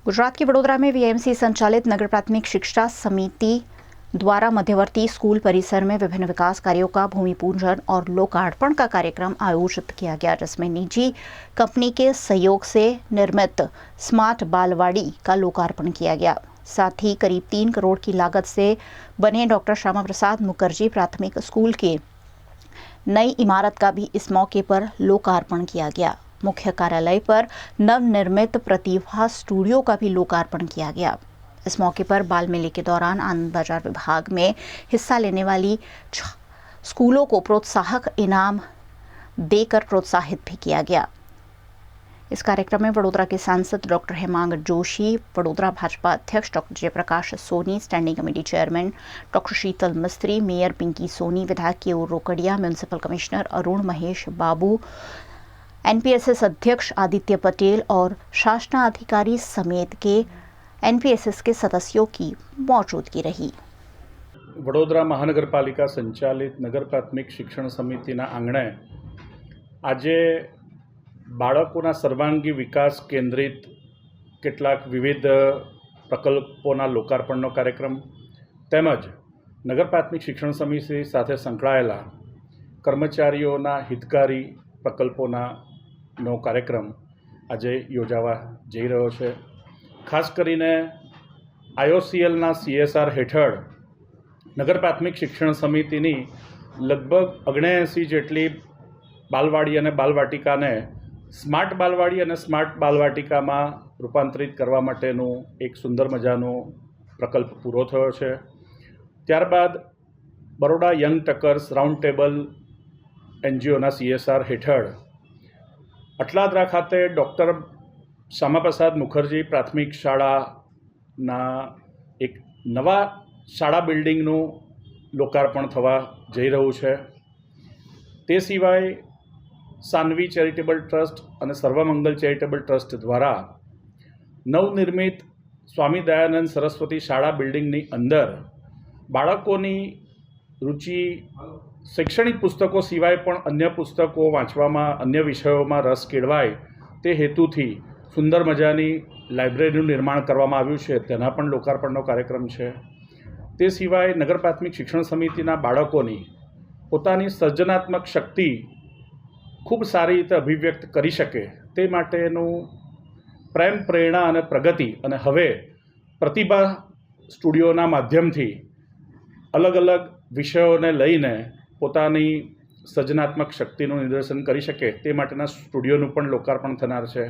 गुजरात के वडोदरा में वीएमसी संचालित नगर प्राथमिक शिक्षा समिति द्वारा मध्यवर्ती स्कूल परिसर में विभिन्न विकास कार्यों का भूमि पूजन और लोकार्पण का कार्यक्रम आयोजित किया गया, जिसमें निजी कंपनी के सहयोग से निर्मित स्मार्ट बालवाड़ी का लोकार्पण किया गया। साथ ही करीब 3 करोड़ की लागत से बने डॉक्टर श्यामा प्रसाद मुखर्जी प्राथमिक स्कूल के नई इमारत का भी इस मौके पर लोकार्पण किया गया। मुख्य कार्यालय पर नवनिर्मित प्रतिभा स्टूडियो का भी लोकार्पण किया गया। इस मौके पर बाल मेले के दौरान आनंद बाजार विभाग में हिस्सा लेने वाली स्कूलों को प्रोत्साहक इनाम देकर प्रोत्साहित भी किया गया। इस कार्यक्रम में वडोदरा के सांसद डॉक्टर हेमांग जोशी, वडोदरा भाजपा अध्यक्ष doctor Jayprakash Soni, standing committee chairman doctor Sheetal Mistry, mayor Pinky Soni, विधायक Keyur Rokadia, municipal commissioner Arun Mahesh Babu, NPSS अध्यक्ष आदित्य पटेल और शासनाधिकारी समेत के एनपीएसएस के सदस्यों की मौजूदगी रही। वडोदरा महानगरपालिका संचालित नगर प्राथमिक शिक्षण समितिना आंगणे આજે બાળકોના સર્વાંગી વિકાસ કેન્દ્રિત કેટલાક વિવિધ પ્રકલ્પોના લોકાર્પણનો કાર્યક્રમ તેમજ નગર પ્રાથમિક શિક્ષણ સમિતિ સાથે સંકળાયેલા કર્મચારીઓના હિતકારી પ્રકલ્પોનો કાર્યક્રમ આજે યોજાવા જઈ રહ્યો છે। ખાસ કરીને આઈઓસીએલના સીએસઆર હેઠળ નગર પ્રાથમિક શિક્ષણ સમિતિની લગભગ 79 જેટલી બાલવાડી અને બાલવાટિકાને સ્માર્ટ બાલવાડી અને સ્માર્ટ બાલવાટિકામાં રૂપાંતરિત કરવા માટેનું એક સુંદર મજાનો પ્રકલ્પ પૂરો થયો છે। ત્યારબાદ Baroda young tuckers round table એનજીઓના સીએસઆર હેઠળ અટલાદરા ખાતે ડૉક્ટર શ્યામાપ્રસાદ મુખર્જી પ્રાથમિક શાળાના એક નવા શાળા બિલ્ડિંગનું લોકાર્પણ થવા જઈ રહ્યું છે। તે સિવાય સાનવી ચેરિટેબલ ટ્રસ્ટ અને સર્વમંગલ ચેરિટેબલ ટ્રસ્ટ દ્વારા નવનિર્મિત સ્વામી દયાનંદ સરસ્વતી શાળા બિલ્ડિંગની અંદર બાળકોની રુચિ શૈક્ષણિક પુસ્તકો સિવાય પણ અન્ય પુસ્તકો વાંચવામાં, અન્ય વિષયોમાં રસ કેળવાય તે હેતુથી સુંદર મજાની લાઇબ્રેરીનું નિર્માણ કરવામાં આવ્યું છે, તેના પણ લોકાર્પણનો કાર્યક્રમ છે। તે સિવાય નગર પ્રાથમિક શિક્ષણ સમિતિના બાળકોની પોતાની સર્જનાત્મક શક્તિ ખૂબ સારી રીતે અભિવ્યક્ત કરી શકે તે માટેનું પ્રેમ, પ્રેરણા અને પ્રગતિ અને હવે પ્રતિભા સ્ટુડિયોના માધ્યમથી અલગ અલગ વિષયોને લઈને પોતાની સર્જનાત્મક શક્તિનું નિદર્શન કરી શકે તે માટેના સ્ટુડિયોનું પણ લોકાર્પણ થનાર છે।